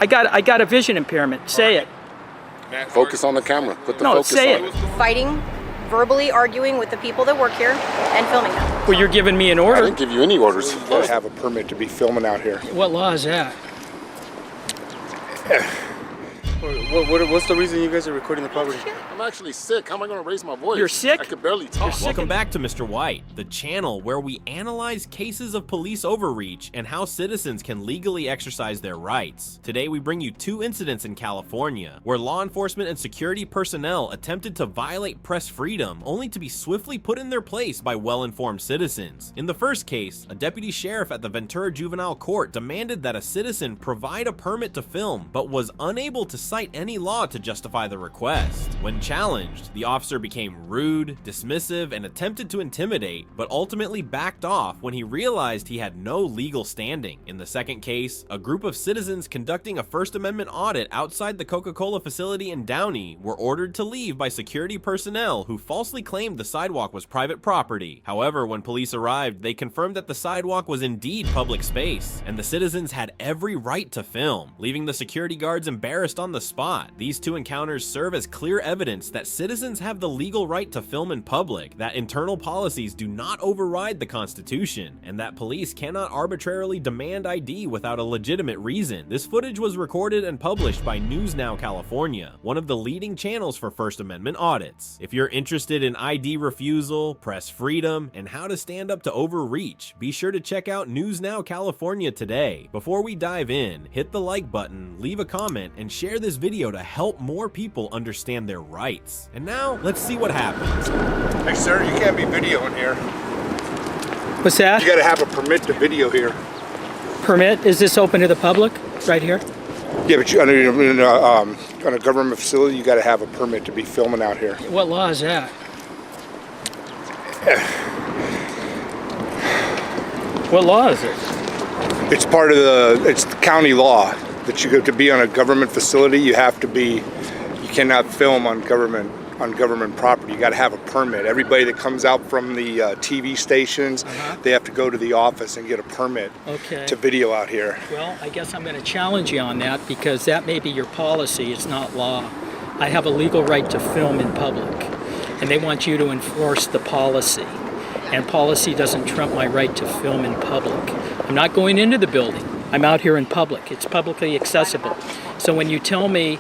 I got a vision impairment. Say it. Focus on the camera. Put the No, focus say on it. Fighting, verbally arguing with the people that work here and filming them. Well, you're giving me an I order. didn't give you any orders. You gotta have a permit to be filming out here. What law is that? What's the reason you guys are recording the property? I'm actually sick. How am I going to raise my voice? You're sick? I could barely talk. Welcome back to Mr. White, the channel where we analyze cases of police overreach and how citizens can legally exercise their rights. Today we bring you two incidents in California, where law enforcement and security personnel attempted to violate press freedom, only to be swiftly put in their place by well-informed citizens. In the first case, a deputy sheriff at the Ventura Juvenile Court demanded that a citizen provide a permit to film, but was unable to cite any law to justify the request. When challenged, the officer became rude, dismissive, and attempted to intimidate, but ultimately backed off when he realized he had no legal standing. In the second case, a group of citizens conducting a First Amendment audit outside the Coca-Cola facility in Downey were ordered to leave by security personnel who falsely claimed the sidewalk was private property. However, when police arrived, they confirmed that the sidewalk was indeed public space, and the citizens had every right to film, leaving the security guards embarrassed on the spot. These two encounters serve as clear evidence that citizens have the legal right to film in public, that internal policies do not override the Constitution, and that police cannot arbitrarily demand ID without a legitimate reason. This footage was recorded and published by News Now California, one of the leading channels for First Amendment audits. If you're interested in ID refusal, press freedom, and how to stand up to overreach, be sure to check out News Now California today. Before we dive in, hit the like button, leave a comment, and share this video to help more people understand their rights. And now, let's see what happens. Hey sir, you can't be videoing here. What's that? You gotta have a permit to video here. Permit? Is this open to the public? Right here? Yeah, but on a government facility, you gotta have a permit to be filming out here. What law is that? What law is it? It's part of it's the county law that you go to be on a government facility. You cannot film on government property. You got to have a permit. Everybody that comes out from the TV stations, they have to go to the office and get a permit to video out here. Well, I guess I'm going to challenge you on that, because that may be your policy. It's not law. I have a legal right to film in public, and they want you to enforce the policy. And policy doesn't trump my right to film in public. I'm not going into the building. I'm out here in public. It's publicly accessible. So when you tell me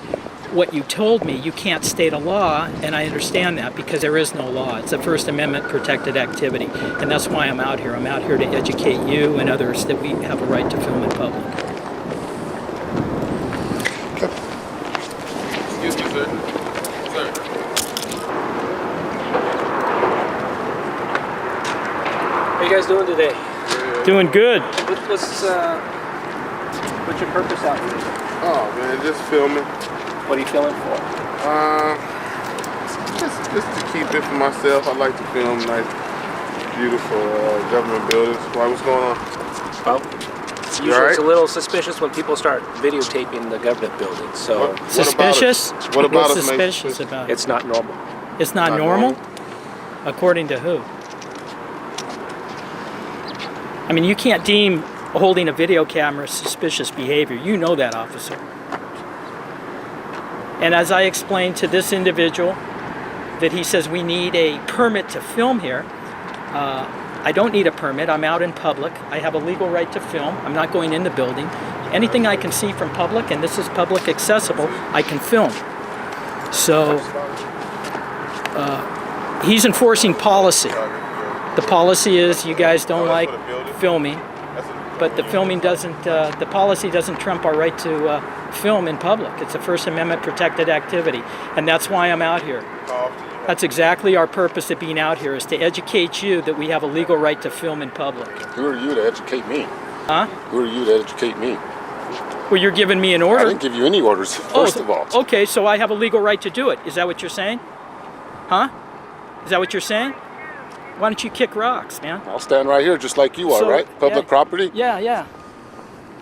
what you told me, you can't state a law, and I understand that, because there is no law. It's a First Amendment protected activity, and that's why I'm out here. I'm out here to educate you and others that we have a right to film in public. Excuse me, sir. Sir. How you guys doing today? Doing good. What's your purpose out here? Oh man, just filming. What are you filming for? Just to keep it for myself. I like to film nice, beautiful government buildings. Why? What's going on? Well, usually it's a little suspicious when people start videotaping the government buildings. So Suspicious? What about What's us? suspicious about it? it's not normal. It's not normal? According to who? I mean, you can't deem holding a video camera suspicious behavior. You know that, officer. And as I explained to this individual, that he says we need a permit to film here. I don't need a permit. I'm out in public. I have a legal right to film. I'm not going in the building. Anything I can see from public, and this is public accessible, I can film. So he's enforcing policy. The policy is you guys don't like filming, but the filming doesn't, the policy doesn't trump our right to film in public. It's a First Amendment protected activity, and that's why I'm out here. That's exactly our purpose of being out here, is to educate you that we have a legal right to film in public. Who are you to educate me? Huh? Who are you to educate me? Well, you're giving me an order. I didn't give you any orders, first of all. Okay, so I have a legal right to do it. Is that what you're saying? Huh? Is that what you're saying? Why don't you kick rocks, man? I'll stand right here just like you are, right? Public property? Yeah.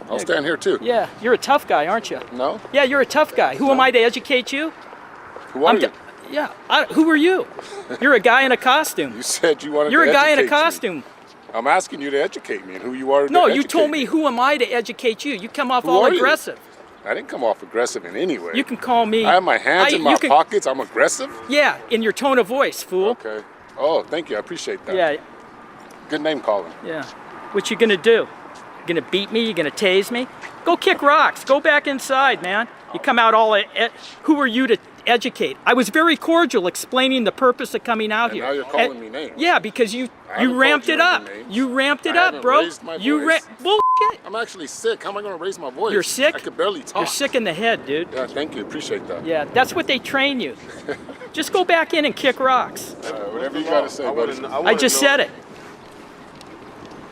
I'll stand here too. Yeah, you're a tough guy, aren't you? No? Yeah, you're a tough guy. Who am I to educate you? Who are you? Yeah, who are you? You're a guy in a costume. You said you wanted You're to a guy in a educate me. costume. I'm asking you to educate me and who you are to No, educate you told me me. who am I to educate you. You come off Who all are you? aggressive. I didn't come off aggressive in any way. You can call me. I have my hands in my you can- pockets. I'm aggressive? Yeah, in your tone of voice, fool. Okay. Oh, thank you. I appreciate that. Yeah, Good name calling. yeah. What you gonna do? You gonna beat me? You gonna tase me? Go kick rocks. Go back inside, man. You come out all. Who are you to educate? I was very cordial, explaining the purpose of coming out And here. now you're calling me names. Yeah, because you haven't ramped called it you up. any names. You ramped it I up, haven't bro. raised my You voice. bullshit. I'm actually sick. How am I going to raise my voice? You're sick? I could barely talk. You're sick in the head, dude. Yeah, thank you. Appreciate that. Yeah, that's what they train you. Just go back in and kick rocks. Whatever you got to say, buddy. I just said it.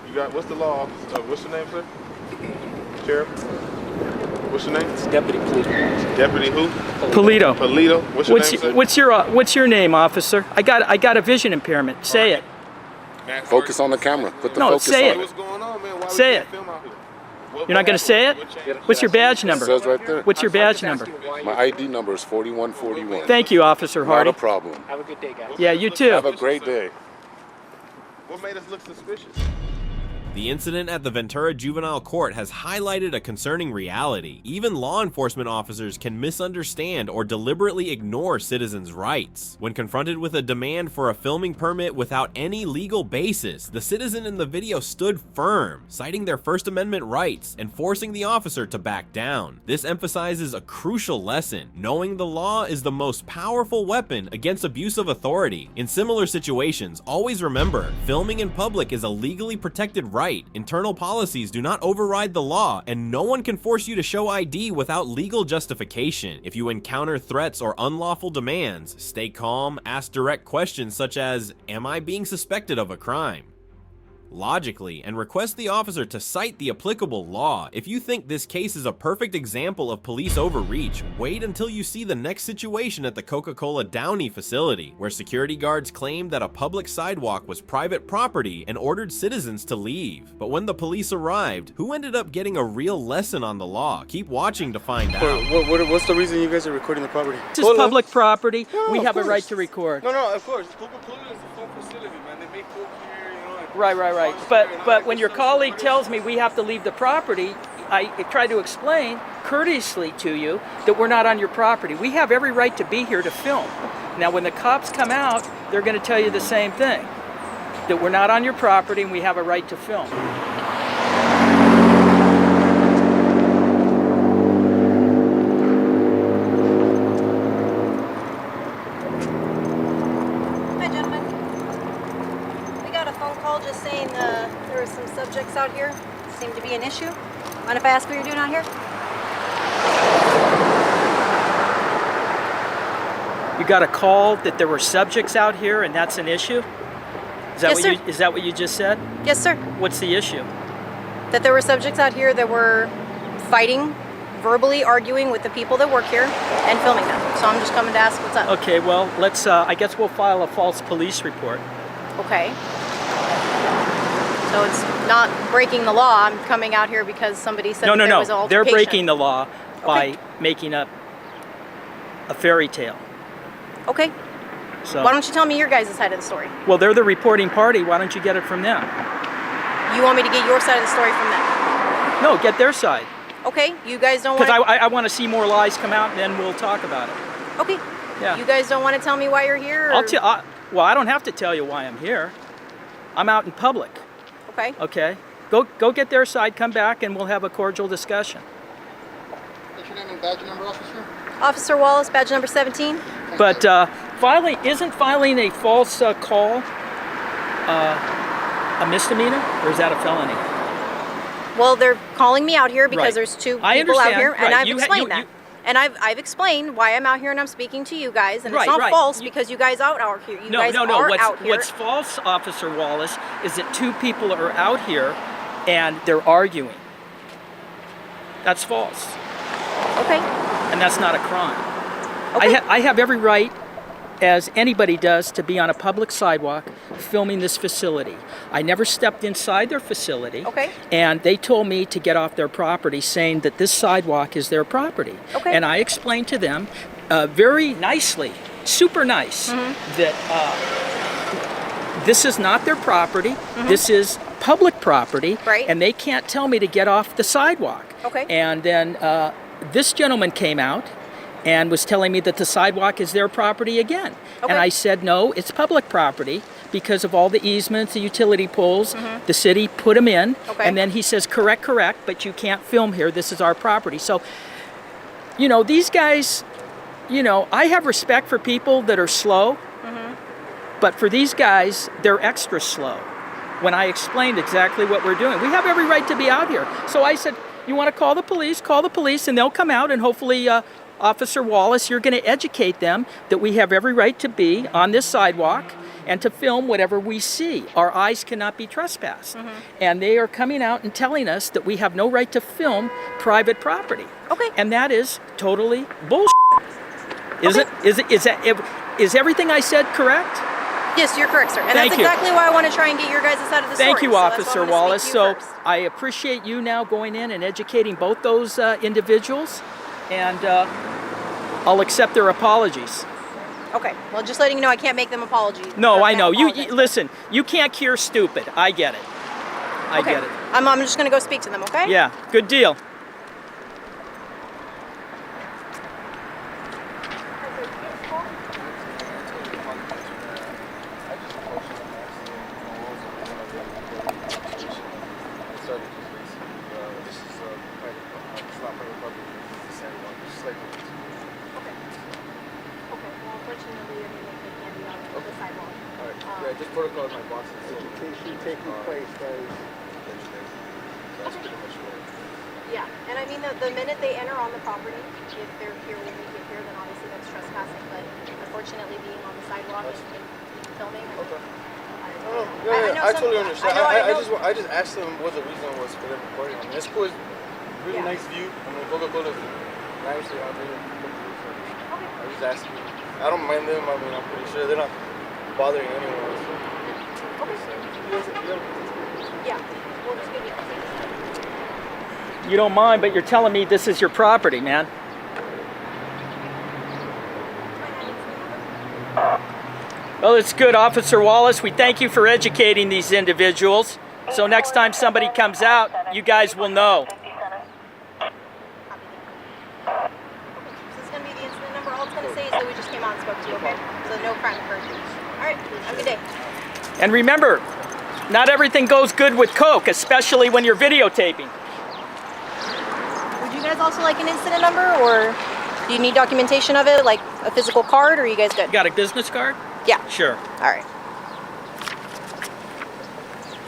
You got, what's the law officer? What's your name, sir? Sheriff? What's your name? Deputy Police. Deputy who? Polito. Polito. What's your name, sir? What's your name, officer? I got a vision impairment. Say it. Focus on the camera. Put the No, focus say on it. What's going on, man? Why Say we it. can't film out here? You're not gonna say it? What's your badge It number? says right there. What's your badge number? My ID number is 4141. Thank you, Officer Not Hardy. a problem. Have a good day, guys. Yeah, you too. Have a great day. What made us look suspicious? The incident at the Ventura Juvenile Court has highlighted a concerning reality. Even law enforcement officers can misunderstand or deliberately ignore citizens' rights. When confronted with a demand for a filming permit without any legal basis, the citizen in the video stood firm, citing their First Amendment rights and forcing the officer to back down. This emphasizes a crucial lesson. Knowing the law is the most powerful weapon against abuse of authority. In similar situations, always remember, filming in public is a legally protected right. Internal policies do not override the law, and no one can force you to show ID without legal justification. If you encounter threats or unlawful demands, stay calm, ask direct questions such as, "Am I being suspected of a crime?" Logically, and request the officer to cite the applicable law. If you think this case is a perfect example of police overreach, wait until you see the next situation at the Coca-Cola Downey facility, where security guards claimed that a public sidewalk was private property and ordered citizens to leave. But when the police arrived, who ended up getting a real lesson on the law? Keep watching to find out. What's the reason you guys are recording the property? This is public property. No, We of have a right course. to record. No, of course. Coca-Cola is a full facility, man. They make Coke here, you know. Right. But when your colleague tells me we have to leave the property, I try to explain courteously to you that we're not on your property. We have every right to be here to film. Now, when the cops come out, they're going to tell you the same thing, that we're not on your property and we have a right to film. Hi, gentlemen. We got a phone call just saying there were some subjects out here. Seemed to be an issue. Mind if I ask what you're doing out here? You got a call that there were subjects out here and that's an issue? Is that Yes, sir. is that what you just said? Yes, sir. What's the issue? That there were subjects out here that were fighting, verbally arguing with the people that work here and filming them. So I'm just coming to ask what's up. Okay, well, let's, I guess we'll file a false police report. Okay. So it's not breaking the law. I'm coming out here because somebody said that there was an No. altercation. They're breaking the law by Okay. making up a fairy tale. Okay. So, Why don't you tell me your guys' side of the story? well, they're the reporting party. Why don't you get it from them? You want me to get your side of the story from them? No, get their side. Okay. You guys don't Because want. I want to see more lies come out, and then we'll talk about it. Okay. Yeah. You guys don't want to tell me why you're here? I'll or- tell. Well, I don't have to tell you why I'm here. I'm out in public. Okay. Okay. Go get their side. Come back, and we'll have a cordial discussion. What's your name and badge number, officer? Officer Wallace, badge number 17. But isn't filing a false call a misdemeanor, or is that a felony? Well, they're calling me out here because Right. there's two I people out understand. here, and Right. I've You ha- explained you- that. you- And I've explained why I'm out here and I'm speaking to you guys, and Right, it's not right. false You- because you guys out here. You No. guys are What's, out here. what's false, Officer Wallace, is that two people are out here and they're arguing. That's false, Okay. and that's not a crime. Okay. I have every right, as anybody does, to be on a public sidewalk filming this facility. I never stepped inside their facility. Okay. And they told me to get off their property, saying that this sidewalk is their property. Okay. And I explained to them very nicely, super nice, that this is not their property. This is public property. Right. And they can't tell me to get off the sidewalk. Okay. And then this gentleman came out and was telling me that the sidewalk is their property again. Okay. And I said, no, it's public property because of all the easements, the utility poles. The city put them in. Okay. And then he says, correct, but you can't film here. This is our property. So, you know, these guys, you know, I have respect for people that are slow. But for these guys, they're extra slow. When I explained exactly what we're doing, we have every right to be out here. So I said, you want to call the police, and they'll come out, and hopefully Officer Wallace, you're going to educate them that we have every right to be on this sidewalk and to film whatever we see. Our eyes cannot be trespassed. And they are coming out and telling us that we have no right to film private property. Okay. And that is totally bullshit. Is everything I said correct? Yes, you're correct, sir. And Thank that's you. exactly why I want to try and get your guys' side of the story. Thank you, So that's why Officer I'm gonna Wallace. speak to you So first. I appreciate you now going in and educating both those individuals, and I'll accept their apologies. Okay. Well, just letting you know, I can't make them apologies. No, or I know. You apologize. listen. You can't cure stupid. I get it. I Okay. get it. I'm just gonna go speak to them. Okay. Yeah. Good deal. Just protocol in my boxes. Education taking place, guys. That's pretty much what. Yeah. And I mean, the minute they enter on the property, if they're here when we get here, then obviously that's trespassing. But unfortunately, being on the sidewalk and filming. Okay. I know I some- totally understand. I know- I just asked them what the reason was for them recording. I mean, this was really Yeah. nice view. I mean, Coca-Cola is nicely out there. I was just asking. I don't mind them. I mean, I'm pretty sure they're not bothering anyone. So. Yeah. We'll just give you. You don't mind, but you're telling me this is your property, man. Well, it's good, Officer Wallace. We thank you for educating these individuals. So next time somebody comes out, you guys will know. This is going to be the incident number. All it's going to say is that we just came out and spoke to you, okay? So no crime occurred. All right. Have a good day. And remember, not everything goes good with Coke, especially when you're videotaping. Would you guys also like an incident number, or do you need documentation of it, like a physical card, or are you guys good? You got a business card? Yeah. Sure. All right.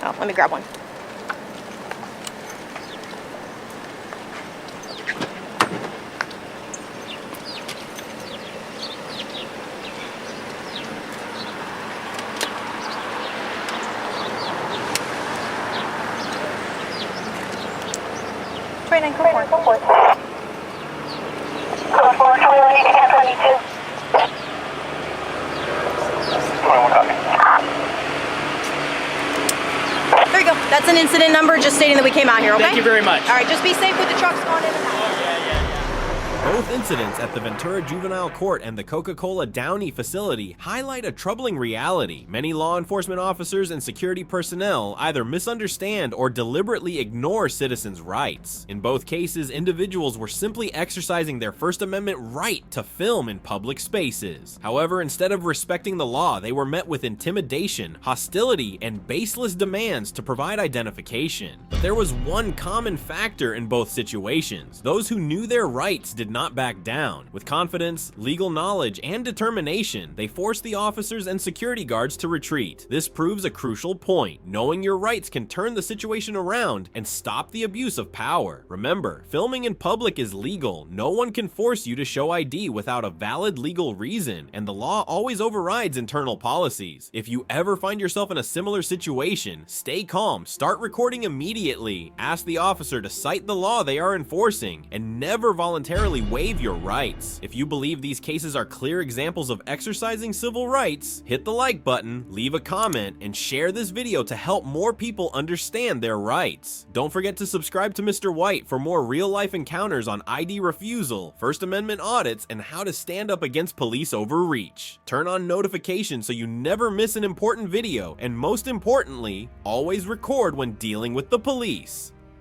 Oh, let me grab one. There you go. That's an incident number, just stating that we came out here, okay? Thank you very much. All right, just be safe with the trucks going in and out. Both incidents at the Ventura Juvenile Court and the Coca-Cola Downey facility highlight a troubling reality. Many law enforcement officers and security personnel either misunderstand or deliberately ignore citizens' rights. In both cases, individuals were simply exercising their First Amendment right to film in public spaces. However, instead of respecting the law, they were met with intimidation, hostility, and baseless demands to provide identification. But there was one common factor in both situations. Those who knew their rights did not back down. With confidence, legal knowledge, and determination, they forced the officers and security guards to retreat. This proves a crucial point. Knowing your rights can turn the situation around and stop the abuse of power. Remember, filming in public is legal. No one can force you to show ID without a valid legal reason, and the law always overrides internal policies. If you ever find yourself in a similar situation, stay calm, start recording immediately, ask the officer to cite the law they are enforcing, and never voluntarily waive your rights. If you believe these cases are clear examples of exercising civil rights, hit the like button, leave a comment, and share this video to help more people understand their rights. Don't forget to subscribe to Mr. White for more real-life encounters on ID refusal, First Amendment audits, and how to stand up against police overreach. Turn on notifications so you never miss an important video, and most importantly, always record when dealing with the police.